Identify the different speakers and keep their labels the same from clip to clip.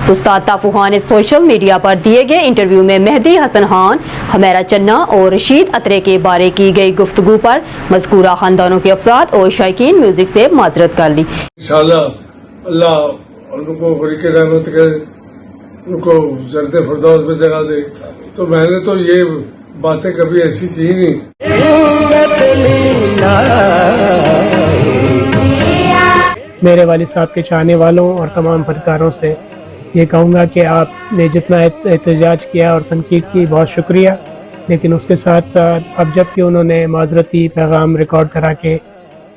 Speaker 1: استاد طافو خان نے social media پر دیے گئے انٹرویو میں مہدی حسن خان، حمیرہ چنہ اور رشید اترے کے بارے کی گئی گفتگو پر مذکورہ خاندانوں کے افراد اور شائقین میوزک سے معذرت کر لی۔
Speaker 2: انشاءاللہ اللہ ان کو فریق رحمت کے ان کو جنت فردوس میں جگہ دے۔ تو میں نے تو یہ باتیں کبھی ایسی کی نہیں۔
Speaker 3: میرے والد صاحب کے چاہنے والوں اور تمام فنکاروں سے یہ کہوں گا کہ آپ نے جتنا احتجاج کیا اور تنقید کی بہت شکریہ، لیکن اس کے ساتھ ساتھ اب جب کہ انہوں نے معذرتی پیغام ریکارڈ کرا کے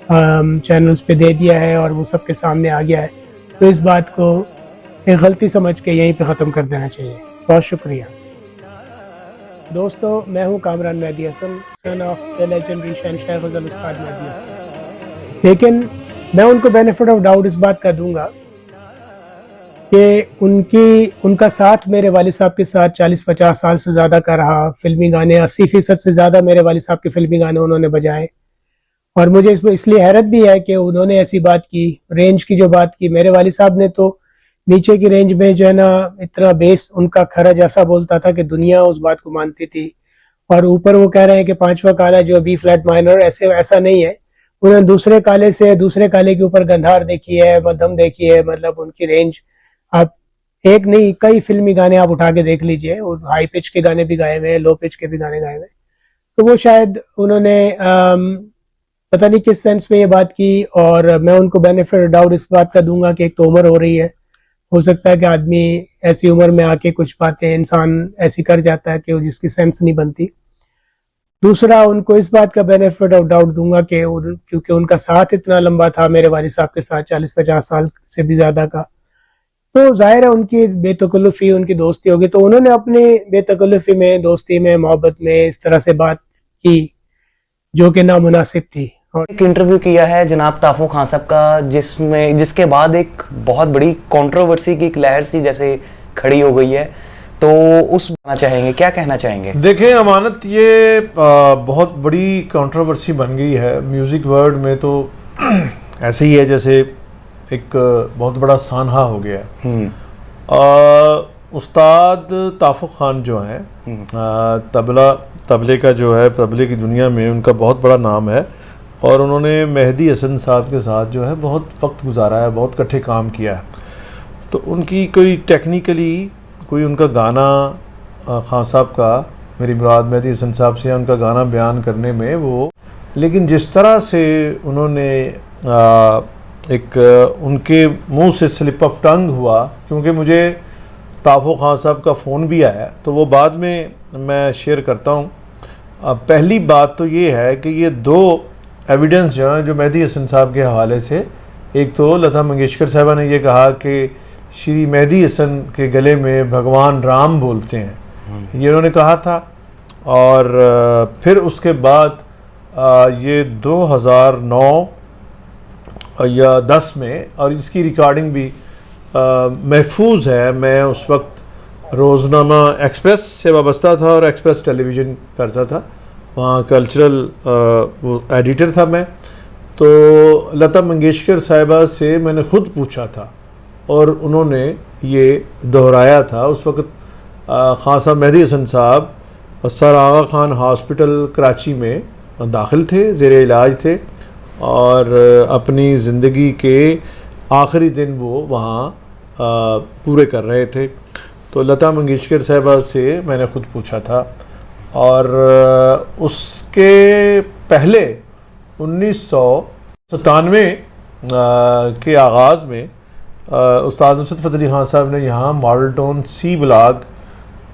Speaker 3: چینلز پہ دے دیا ہے اور وہ سب کے سامنے آ گیا ہے، تو اس بات کو ایک غلطی سمجھ کے یہیں پہ ختم کر دینا چاہیے۔ بہت شکریہ دوستو، میں ہوں کامران مہدی حسن، سن آف دا لیجنڈری شہنشاہ غزل استاد مہدی حسن، لیکن میں ان کو بینیفٹ آف ڈاؤٹ اس بات کا دوں گا کہ ان کا ساتھ میرے والد صاحب کے ساتھ 40-50 سال سے زیادہ کا رہا۔ فلمی گانے 80% سے زیادہ میرے والد صاحب کے فلمی گانے انہوں نے بجائے، اور مجھے اس لیے حیرت بھی ہے کہ انہوں نے ایسی بات کی، رینج کی جو بات کی۔ میرے والد صاحب نے تو نیچے کی رینج میں جو ہے نا اتنا بیس ان کا کھرج ایسا بولتا تھا کہ دنیا اس بات کو مانتی تھی، اور اوپر وہ کہہ رہے ہیں کہ پانچواں کالا جو بی فلیٹ مائنر، ایسا نہیں ہے۔ انہوں نے دوسرے کالے کے اوپر گندھار دیکھی ہے، مدھم دیکھی ہے، مطلب ان کی رینج آپ ایک نہیں کئی فلمی گانے آپ اٹھا کے دیکھ لیجئے، اور ہائی پچ کے گانے بھی گائے ہوئے ہیں، لو پچ کے بھی گانے گائے ہوئے ہیں۔ تو وہ شاید انہوں نے پتہ نہیں کس سینس میں یہ بات کی، اور میں ان کو بینیفٹ ڈاؤٹ اس بات کا دوں گا کہ ایک تو عمر ہو رہی ہے، ہو سکتا ہے کہ آدمی ایسی عمر میں آ کے کچھ باتیں انسان ایسی کر جاتا ہے کہ جس کی سینس نہیں بنتی۔ دوسرا، ان کو اس بات کا بینیفٹ آف ڈاؤٹ دوں گا کہ کیونکہ ان کا ساتھ اتنا لمبا تھا میرے والد صاحب کے ساتھ 40-50 سال سے بھی زیادہ کا، تو ظاہر ہے ان کی بے تکلفی، ان کی دوستی ہوگی، تو انہوں نے اپنی بے تکلفی میں، دوستی میں، محبت میں اس طرح سے بات کی جو کہ نامناسب تھی۔
Speaker 4: ایک انٹرویو کیا ہے جناب طافو خان صاحب کا، جس کے بعد ایک بہت بڑی کنٹروورسی کی ایک لہر سی جیسے کھڑی ہو گئی ہے، تو اس چاہیں گے کیا کہنا چاہیں گے؟
Speaker 5: دیکھیں امانت، یہ بہت بڑی کنٹروورسی بن گئی ہے میوزک ورلڈ میں، تو ایسے ہی ہے جیسے ایک بہت بڑا سانحہ ہو گیا ہے۔ استاد طافو خان جو ہیں، طبلے کا جو ہے، طبلے کی دنیا میں ان کا بہت بڑا نام ہے، اور انہوں نے مہدی حسن صاحب کے ساتھ جو ہے بہت وقت گزارا ہے، بہت اکٹھے کام کیا ہے۔ تو ان کی کوئی ٹیکنیکلی کوئی ان کا گانا خان صاحب کا، میری مراد مہدی حسن صاحب سے ان کا گانا بیان کرنے میں وہ، لیکن جس طرح سے انہوں نے ایک ان کے منہ سے سلپ آف ٹنگ ہوا، کیونکہ مجھے طافو خان صاحب کا فون بھی آیا، تو وہ بعد میں شیئر کرتا ہوں۔ پہلی بات تو یہ ہے کہ یہ دو ایویڈنس جو ہیں جو مہدی حسن صاحب کے حوالے سے، ایک تو لتا منگیشکر صاحبہ نے یہ کہا کہ شری مہدی حسن کے گلے میں بھگوان رام بولتے ہیں، یہ انہوں نے کہا تھا، اور پھر اس کے بعد یہ 2009 یا 10 میں، اور اس کی ریکارڈنگ بھی محفوظ ہے۔ میں اس وقت روزنامہ ایکسپریس سے وابستہ تھا اور ایکسپریس ٹیلی ویژن کرتا تھا، وہاں کلچرل وہ ایڈیٹر تھا میں، تو لتا منگیشکر صاحبہ سے میں نے خود پوچھا تھا، اور انہوں نے یہ دہرایا تھا۔ اس وقت خان صاحب مہدی حسن صاحب سر آغا خان ہاسپٹل کراچی میں داخل تھے، زیر علاج تھے، اور اپنی زندگی کے آخری دن وہ وہاں پورے کر رہے تھے۔ تو لتا منگیشکر صاحبہ سے میں نے خود پوچھا تھا، اور اس کے پہلے 1997 کے آغاز میں استاد نصرت فتح علی خان صاحب نے یہاں ماڈل ٹاؤن سی بلاک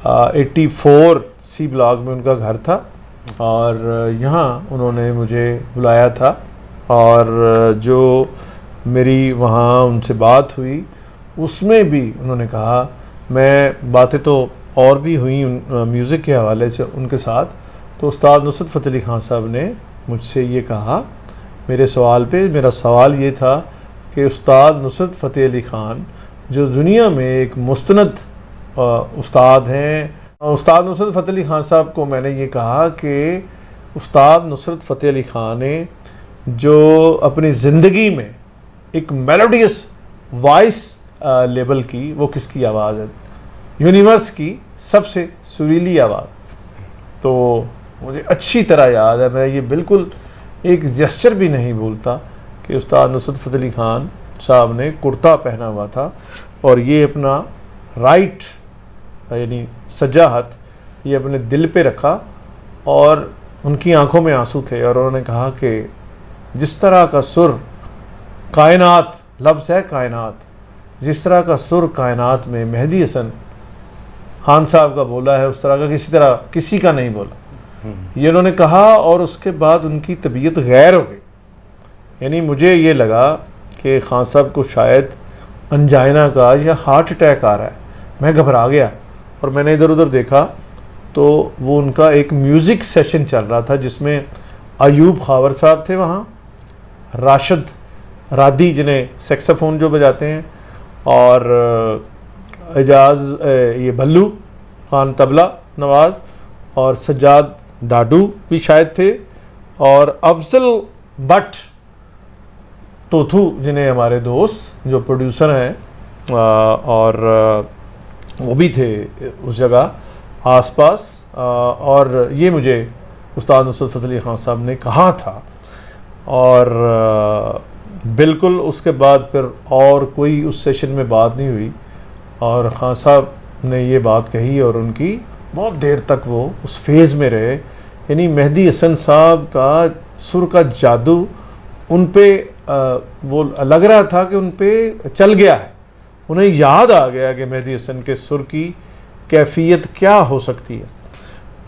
Speaker 5: 84 سی بلاک میں ان کا گھر تھا، اور یہاں انہوں نے مجھے بلایا تھا، اور جو میری وہاں ان سے بات ہوئی اس میں بھی انہوں نے کہا، میں باتیں تو اور بھی ہوئی میوزک کے حوالے سے ان کے ساتھ، تو استاد نصرت فتح علی خان صاحب نے مجھ سے یہ کہا، میرے سوال پہ میرا سوال یہ تھا کہ استاد نصرت فتح علی خان جو دنیا میں ایک مستند استاد ہیں، استاد نصرت فتح علی خان صاحب کو میں نے یہ کہا کہ استاد نصرت فتح علی خان نے جو اپنی زندگی میں ایک میلوڈیس وائس لیبل کی وہ کس کی آواز ہے؟ یونیورس کی سب سے سریلی آواز. تو مجھے اچھی طرح یاد ہے, میں یہ بالکل ایک جسچر بھی نہیں بھولتا کہ استاد نصرت فتح علی خان صاحب نے کرتا پہنا ہوا تھا اور یہ اپنا رائٹ یعنی سجا ہاتھ یہ اپنے دل پہ رکھا اور ان کی آنکھوں میں آنسو تھے, اور انہوں نے کہا کہ جس طرح کا سر کائنات, لفظ ہے کائنات, جس طرح کا سر کائنات میں مہدی حسن خان صاحب کا بولا ہے اس طرح کا کسی کا نہیں بولا. یہ انہوں نے کہا اور اس کے بعد ان کی طبیعت غیر ہو گئی. یعنی مجھے یہ لگا کہ خان صاحب کو شاید انجائنا کا یا ہارٹ اٹیک آ رہا ہے. میں گھبرا گیا اور میں نے ادھر ادھر دیکھا تو وہ ان کا ایک میوزک سیشن چل رہا تھا جس میں ایوب خاور صاحب تھے وہاں, راشد رادی جنہیں سیکسوفون جو بجاتے ہیں, اور اعجاز یہ بھلو خان طبلہ نواز, اور سجاد ڈاڈو بھی شاید تھے, اور افضل بٹ توتھو جنہیں ہمارے دوست جو پروڈیوسر ہیں اور وہ بھی تھے اس جگہ آس پاس. اور یہ مجھے استاد نصرت فتح علی خان صاحب نے کہا تھا, اور بالکل اس کے بعد پھر اور کوئی اس سیشن میں بات نہیں ہوئی, اور خان صاحب نے یہ بات کہی اور ان کی بہت دیر تک وہ اس فیز میں رہے. یعنی مہدی حسن صاحب کا سر کا جادو ان پہ وہ لگ رہا تھا کہ ان پہ چل گیا ہے, انہیں یاد آ گیا کہ مہدی حسن کے سر کی کیفیت کیا ہو سکتی ہے.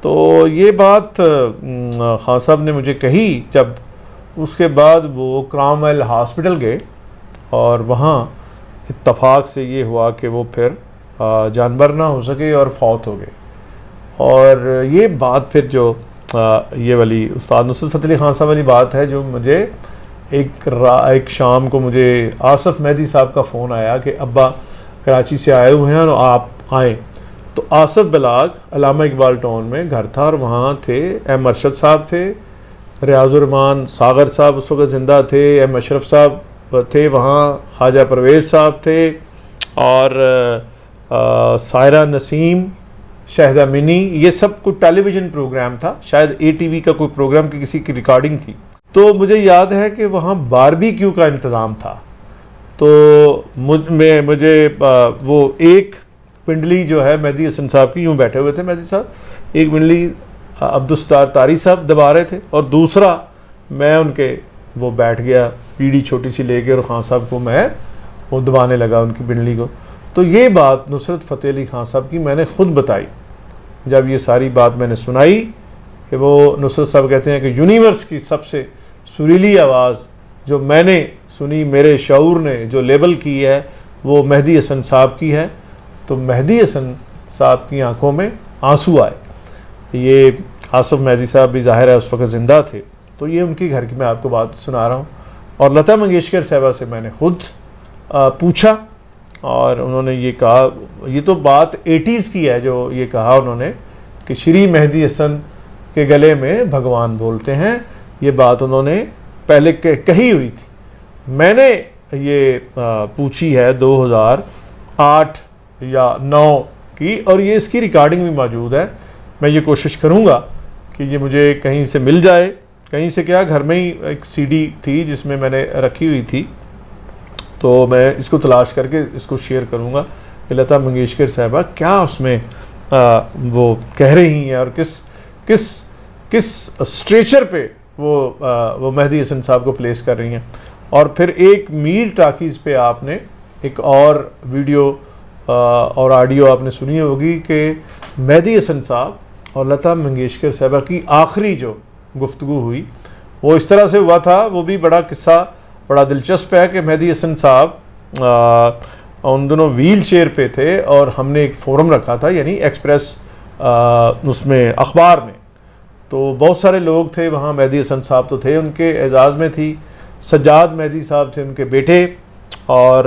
Speaker 5: تو یہ بات خان صاحب نے مجھے کہی جب اس کے بعد وہ کرامویل ہاسپٹل گئے, اور وہاں اتفاق سے یہ ہوا کہ وہ پھر جانبر نہ ہو سکے اور فوت ہو گئے. اور یہ بات پھر جو یہ والی استاد نصرت فتح علی خان صاحب والی بات ہے جو مجھے ایک شام کو مجھے آصف مہدی صاحب کا فون آیا کہ ابا کراچی سے آئے ہوئے ہیں اور آپ آئیں. تو آصف بلاگ علامہ اقبال ٹاؤن میں گھر تھا, اور وہاں تھے ایم ارشد صاحب تھے, ریاض الرحمان ساغر صاحب اس وقت زندہ تھے, ایم اشرف صاحب تھے وہاں, خواجہ پرویز صاحب تھے, اور سائرہ نسیم, شاہدہ منی. یہ سب کوئی ٹیلی ویژن پروگرام تھا, شاید اے ٹی وی کا کوئی پروگرام کی کسی کی ریکارڈنگ تھی. تو مجھے یاد ہے کہ وہاں باربیکیو کا انتظام تھا. تو مجھے وہ ایک پنڈلی جو ہے مہدی حسن صاحب کی, یوں بیٹھے ہوئے تھے مہدی صاحب, ایک پنڈلی عبدالستار طاری صاحب دبا رہے تھے, اور دوسرا میں ان کے وہ بیٹھ گیا پیڑھی چھوٹی سی لے کے, اور خان صاحب کو میں وہ دبانے لگا ان کی پنڈلی کو. تو یہ بات نصرت فتح علی خان صاحب کی میں نے خود بتائی جب یہ ساری بات میں نے سنائی, کہ وہ نصرت صاحب کہتے ہیں کہ یونیورس کی سب سے سریلی آواز جو میں نے سنی, میرے شعور نے جو لیبل کی ہے وہ مہدی حسن صاحب کی ہے. تو مہدی حسن صاحب کی آنکھوں میں آنسو آئے. یہ آصف مہدی صاحب بھی ظاہر ہے اس وقت زندہ تھے, تو یہ ان کی گھر کی میں آپ کو بات سنا رہا ہوں. اور لتا منگیشکر صاحبہ سے میں نے خود پوچھا, اور انہوں نے یہ کہا, یہ تو بات 80s کی ہے جو یہ کہا انہوں نے کہ شری مہدی حسن کے گلے میں بھگوان بولتے ہیں. یہ بات انہوں نے پہلے کہی ہوئی تھی. میں نے یہ پوچھی ہے 2008 یا 2009 کی, اور یہ اس کی ریکارڈنگ بھی موجود ہے. میں یہ کوشش کروں گا کہ یہ مجھے کہیں سے مل جائے, کہیں سے کیا, گھر میں ہی ایک سی ڈی تھی جس میں نے رکھی ہوئی تھی, تو میں اس کو تلاش کر کے اس کو شیئر کروں گا کہ لتا منگیشکر صاحبہ کیا اس میں وہ کہہ رہی ہیں, اور کس اسٹریچر پہ وہ مہدی حسن صاحب کو پلیس کر رہی ہیں. اور پھر ایک میر ٹاکیز پہ آپ نے ایک اور ویڈیو اور آڈیو آپ نے سنی ہوگی کہ مہدی حسن صاحب اور لتا منگیشکر صاحبہ کی آخری جو گفتگو ہوئی وہ اس طرح سے ہوا تھا. وہ بھی بڑا قصہ بڑا دلچسپ ہے کہ مہدی حسن صاحب ان دنوں ویل چیئر پہ تھے, اور ہم نے ایک فورم رکھا تھا, یعنی ایکسپریس اس میں اخبار میں. تو بہت سارے لوگ تھے وہاں, مہدی حسن صاحب تو تھے, ان کے اعزاز میں تھی سجاد مہدی صاحب تھے, ان کے بیٹے, اور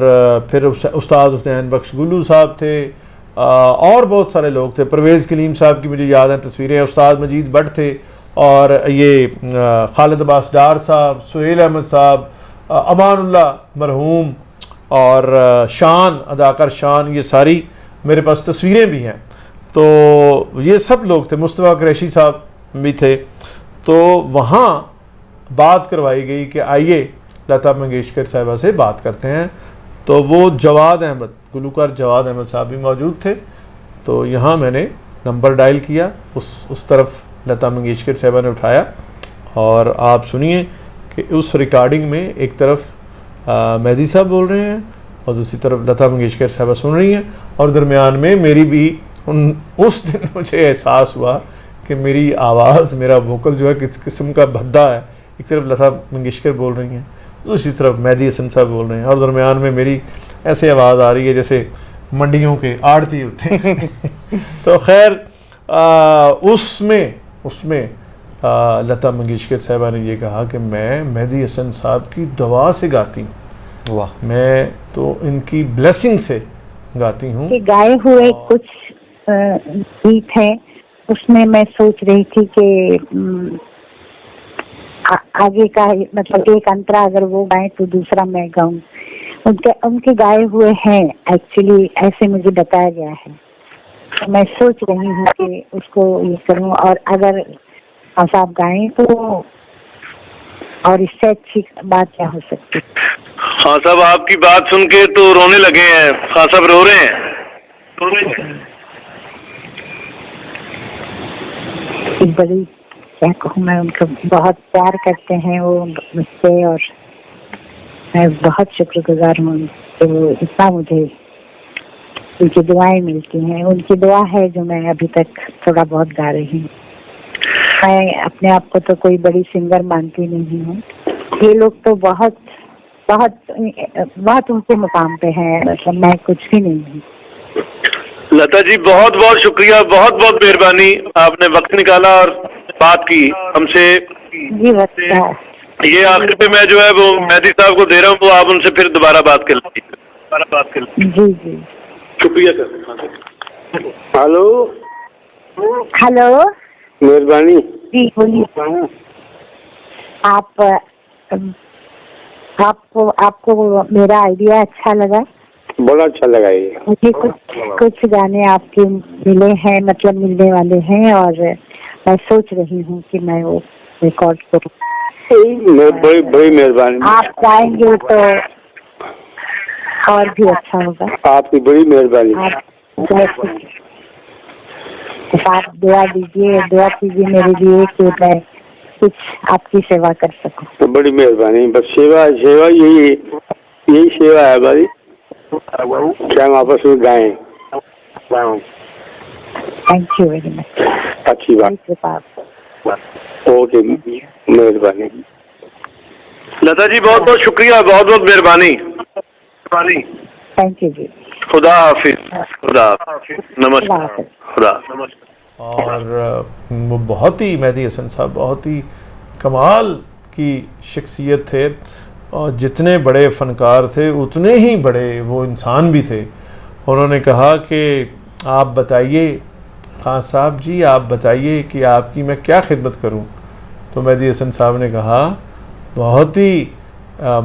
Speaker 5: پھر استاد حسین بخش گلو صاحب تھے, اور بہت سارے لوگ تھے. پرویز کلیم صاحب کی مجھے یاد ہیں تصویریں, استاد مجید بٹ تھے, اور یہ خالد عباس ڈار صاحب, سہیل احمد صاحب, امان اللہ مرحوم, اور شان، اداکار شان، یہ ساری میرے پاس تصویریں بھی ہیں. تو یہ سب لوگ تھے، مصطفیٰ قریشی صاحب بھی تھے. تو وہاں بات کروائی گئی کہ آئیے لتا منگیشکر صاحبہ سے بات کرتے ہیں. تو وہ جواد احمد، گلوکار جواد احمد صاحب بھی موجود تھے. تو یہاں میں نے نمبر ڈائل کیا، اس طرف لتا منگیشکر صاحبہ نے اٹھایا، اور آپ سنیے کہ اس ریکارڈنگ میں ایک طرف مہدی صاحب بول رہے ہیں اور دوسری طرف لتا منگیشکر صاحبہ سن رہی ہیں، اور درمیان میں میری بھی اس دن مجھے احساس ہوا کہ میری آواز، میرا ووکل جو ہے کس قسم کا بھدا ہے. ایک طرف لتا منگیشکر بول رہی ہیں، دوسری طرف مہدی حسن صاحب بول رہے ہیں، اور درمیان میں میری ایسے آواز آ رہی ہے جیسے منڈیوں کے آڑتی ہوتے ہیں. تو خیر اس میں لتا منگیشکر صاحبہ نے یہ کہا کہ میں مہدی حسن صاحب کی دعا سے گاتی ہوں.
Speaker 4: واہ.
Speaker 5: میں تو ان کی بلیسنگ سے گاتی ہوں.
Speaker 6: کہ گائے ہوئے کچھ گیت ہیں، اس میں میں سوچ رہی تھی کہ آگے کا مطلب ایک انترا اگر وہ گائیں تو دوسرا میں گاؤں. ان کے گائے ہوئے ہیں ایکچولی، ایسے مجھے بتایا گیا ہے. میں سوچ رہی ہوں کہ اس کو یہ کروں، اور اگر آپ گائیں تو اور اس سے اچھی بات کیا ہو سکتی.
Speaker 7: خان صاحب آپ کی بات سن کے تو رونے لگے ہیں. خان صاحب رو رہے ہیں.
Speaker 6: بڑی کیا کہوں میں، ان کو بہت پیار کرتے ہیں وہ مجھ سے، اور میں بہت شکر گزار ہوں کہ وہ اتنا مجھے ان کی دعائیں ملتی ہیں. ان کی دعا ہے جو میں ابھی تک تھوڑا بہت گا رہی ہوں. میں اپنے آپ کو تو کوئی بڑی سنگر مانتی نہیں ہوں. یہ لوگ تو بہت بہت بہت اونچے مقام پہ ہیں، مطلب میں کچھ بھی نہیں ہوں.
Speaker 7: لتا جی بہت بہت شکریہ، بہت بہت مہربانی، آپ نے وقت نکالا اور بات کی ہم سے.
Speaker 6: جی بس
Speaker 7: یہ آخر پہ میں جو ہے وہ مہدی صاحب کو دے رہا ہوں، وہ آپ ان سے پھر دوبارہ بات کر لیں.
Speaker 6: جی جی
Speaker 7: شکریہ سر.
Speaker 8: ہلو
Speaker 6: ہلو
Speaker 8: مہربانی.
Speaker 6: جی بولیے. آپ کو میرا آئیڈیا اچھا لگا؟
Speaker 8: بڑا اچھا لگا. یہ
Speaker 6: مجھے کچھ گانے آپ کے ملے ہیں، مطلب ملنے والے ہیں، اور میں سوچ رہی ہوں کہ میں وہ ریکارڈ کروں.
Speaker 8: بڑی بڑی مہربانی.
Speaker 6: آپ گائیں گے تو اور بھی اچھا ہوگا.
Speaker 8: آپ کی بڑی مہربانی.
Speaker 6: آپ دعا دیجیے، دعا کیجیے میرے لیے کہ میں کچھ آپ کی سیوا کر سکوں.
Speaker 8: بڑی مہربانی. بس سیوا یہی سیوا ہے ہماری کہ ہم آپس میں گائیں.
Speaker 6: Thank you very much.
Speaker 8: اچھی بات. اوکے مہربانی.
Speaker 7: لتا جی بہت بہت شکریہ، بہت بہت مہربانی.
Speaker 6: تھینک یو جی.
Speaker 7: خدا حافظ. خدا حافظ. نمسکار. خدا.
Speaker 5: اور وہ بہت ہی مہدی حسن صاحب بہت ہی کمال کی شخصیت تھے، اور جتنے بڑے فنکار تھے اتنے ہی بڑے وہ انسان بھی تھے. انہوں نے کہا کہ آپ بتائیے خان صاحب جی، آپ بتائیے کہ آپ کی میں کیا خدمت کروں. تو مہدی حسن صاحب نے کہا بہت ہی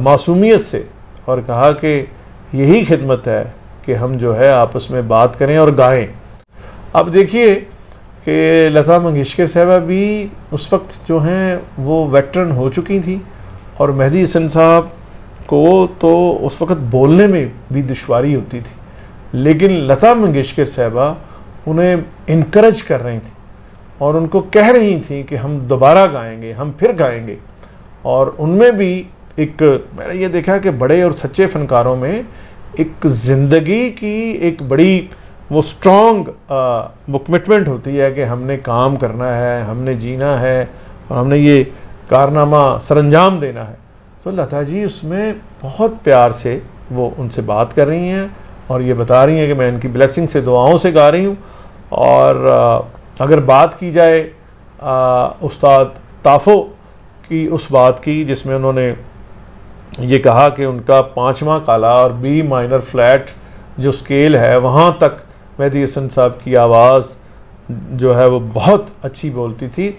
Speaker 5: معصومیت سے، اور کہا کہ یہی خدمت ہے کہ ہم جو ہے آپس میں بات کریں اور گائیں. اب دیکھیے کہ لتا منگیشکر صاحبہ بھی اس وقت جو ہیں وہ ویٹرن ہو چکی تھیں، اور مہدی حسن صاحب کو تو اس وقت بولنے میں بھی دشواری ہوتی تھی، لیکن لتا منگیشکر صاحبہ انہیں انکریج کر رہی تھیں اور ان کو کہہ رہی تھیں کہ ہم دوبارہ گائیں گے، ہم پھر گائیں گے. اور ان میں بھی میں نے یہ دیکھا کہ بڑے اور سچے فنکاروں میں ایک زندگی کی ایک بڑی وہ اسٹرانگ وہ کمٹمنٹ ہوتی ہے کہ ہم نے کام کرنا ہے، ہم نے جینا ہے، اور ہم نے یہ کارنامہ سر انجام دینا ہے. تو لتا جی اس میں بہت پیار سے وہ ان سے بات کر رہی ہیں، اور یہ بتا رہی ہیں کہ میں ان کی بلیسنگ سے، دعاؤں سے گا رہی ہوں. اور اگر بات کی جائے استاد تافو کی اس بات کی جس میں انہوں نے یہ کہا کہ ان کا 5واں کالا اور بی مائنر فلیٹ جو سکیل ہے وہاں تک مہدی حسن صاحب کی آواز جو ہے وہ بہت اچھی بولتی تھی.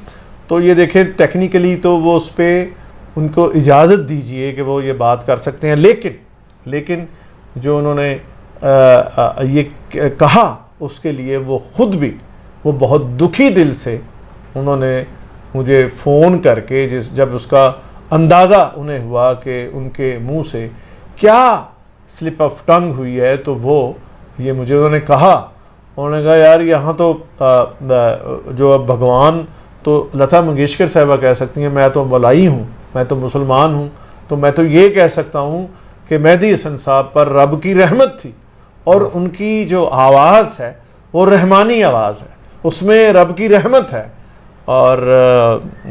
Speaker 5: تو یہ دیکھیں ٹیکنیکلی تو وہ اس پہ ان کو اجازت دیجئے کہ وہ یہ بات کر سکتے ہیں، لیکن جو انہوں نے یہ کہا اس کے لیے وہ خود بھی وہ بہت دکھی دل سے انہوں نے مجھے فون کر کے جب اس کا اندازہ انہیں ہوا کہ ان کے منہ سے کیا سلپ آف ٹنگ ہوئی ہے تو وہ یہ مجھے انہوں نے کہا یار یہاں تو جو اب بھگوان تو لتا منگیشکر صاحبہ کہہ سکتی ہیں، میں تو ملائی ہوں، میں تو مسلمان ہوں، تو میں تو یہ کہہ سکتا ہوں کہ مہدی حسن صاحب پر رب کی رحمت تھی، اور ان کی جو آواز ہے وہ رحمانی آواز ہے، اس میں رب کی رحمت ہے، اور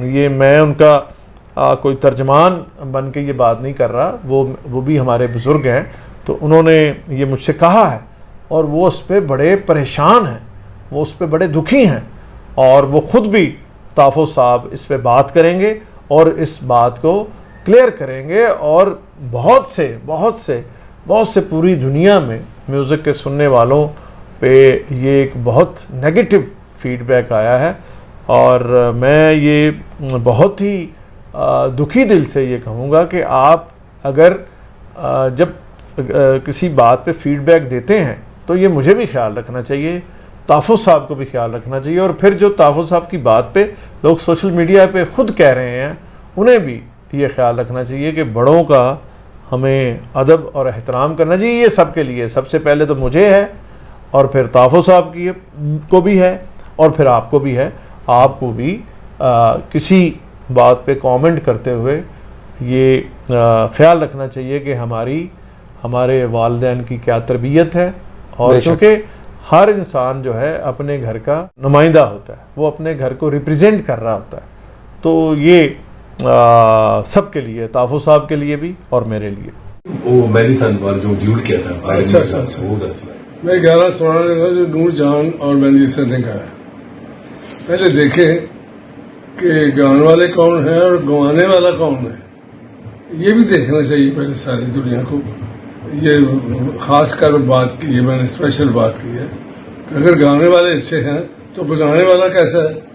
Speaker 5: یہ میں ان کا کوئی ترجمان بن کے یہ بات نہیں کر رہا، وہ بھی ہمارے بزرگ ہیں، تو انہوں نے یہ مجھ سے کہا ہے اور وہ اس پہ بڑے پریشان ہیں، وہ اس پہ بڑے دکھی ہیں، اور وہ خود بھی تحفظ صاحب اس پہ بات کریں گے اور اس بات کو کلیئر کریں گے، اور بہت سے پوری دنیا میں میوزک کے سننے والوں پہ یہ ایک بہت نیگیٹو فیڈ بیک آیا ہے، اور میں یہ بہت ہی دکھی دل سے یہ کہوں گا کہ آپ اگر جب کسی بات پہ فیڈ بیک دیتے ہیں تو یہ مجھے بھی خیال رکھنا چاہیے، تحفظ صاحب کو بھی خیال رکھنا چاہیے، اور پھر جو تحفظ صاحب کی بات پہ لوگ سوشل میڈیا پہ خود کہہ رہے ہیں انہیں بھی یہ خیال رکھنا چاہیے کہ بڑوں کا ہمیں ادب اور احترام کرنا چاہیے، یہ سب کے لیے، سب سے پہلے تو مجھے ہے اور پھر تحفظ صاحب کو بھی ہے اور پھر آپ کو بھی ہے، آپ کو بھی کسی بات پہ کامنٹ کرتے ہوئے یہ خیال رکھنا چاہیے کہ ہمارے والدین کی کیا تربیت ہے، اور کیونکہ ہر انسان جو ہے اپنے گھر کا نمائندہ ہوتا ہے، وہ اپنے گھر کو ریپریزنٹ کر رہا ہوتا ہے، تو یہ سب کے لیے، تحفظ صاحب کے لیے بھی اور میرے لیے۔
Speaker 9: وہ مہدی حسن پر جو ڈیوٹ کیا تھا،
Speaker 2: اچھا میں گانا سنانے لگا جو نور جہاں اور مہدی حسن نے گایا۔ پہلے دیکھیں کہ گانے والے کون ہیں اور گوانے والا کون ہے، یہ بھی دیکھنا چاہیے پہلے ساری دنیا کو۔ یہ خاص کر بات کی ہے، میں نے اسپیشل بات کی ہے کہ اگر گانے والے اچھے ہیں تو بجانے والا کیسا ہے۔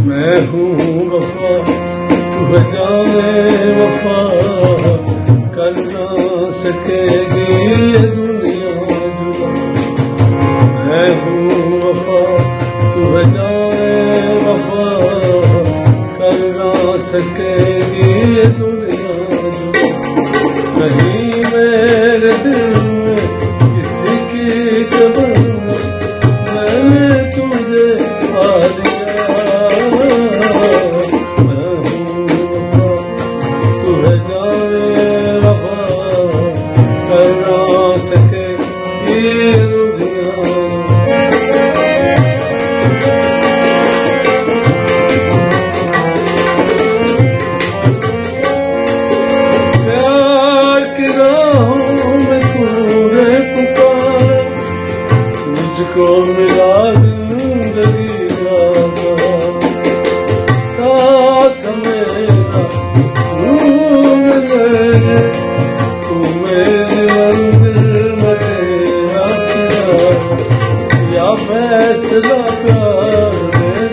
Speaker 2: میں ہوں وفا تو جانے وفا کر نہ سکے گی یہ دنیا جدا، میں ہوں وفا تو جانے وفا کر نہ سکے گی یہ دنیا جدا، نہیں میرے دل میں کسی کی تمنا، میں نے تجھے پا لیا، میں ہوں وفا تو جانے وفا کر نہ سکے گی دنیا۔ کو ملا زندگی کا ساتھ میرا سوز لے، تو میری منزل میں تیرا پیار یا فیصلہ پیار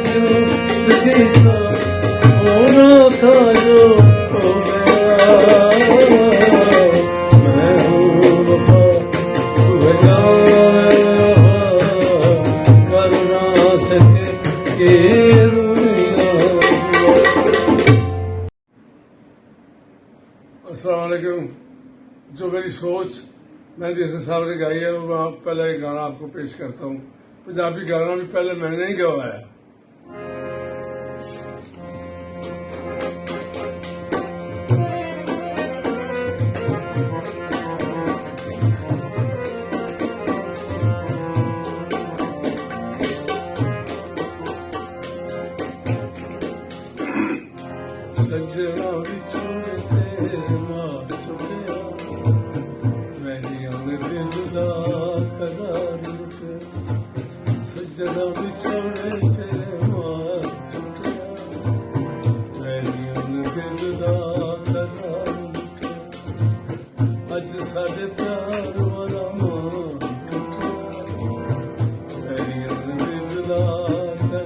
Speaker 2: زندگی کا ہونا تھا جو ہو گیا، میں ہوں وفا تو جانے السلام علیکم۔ جو میری سوچ مہدی حسن صاحب نے گائی ہے وہ میں پہلے ایک گانا آپ کو پیش کرتا ہوں۔ پنجابی گانا بھی پہلے میں نے ہی گوایا۔ سجنا بچھوڑ تیرے ماں سٹیا، میریاں نے دل دا قرار لٹیا، سجنا بچھوڑ تیرے ماں سٹیا، میریاں نے دل دا قرار لٹیا، اج ساڈے پیار والا ماں ٹوٹیا، میریاں نے دل دا قرار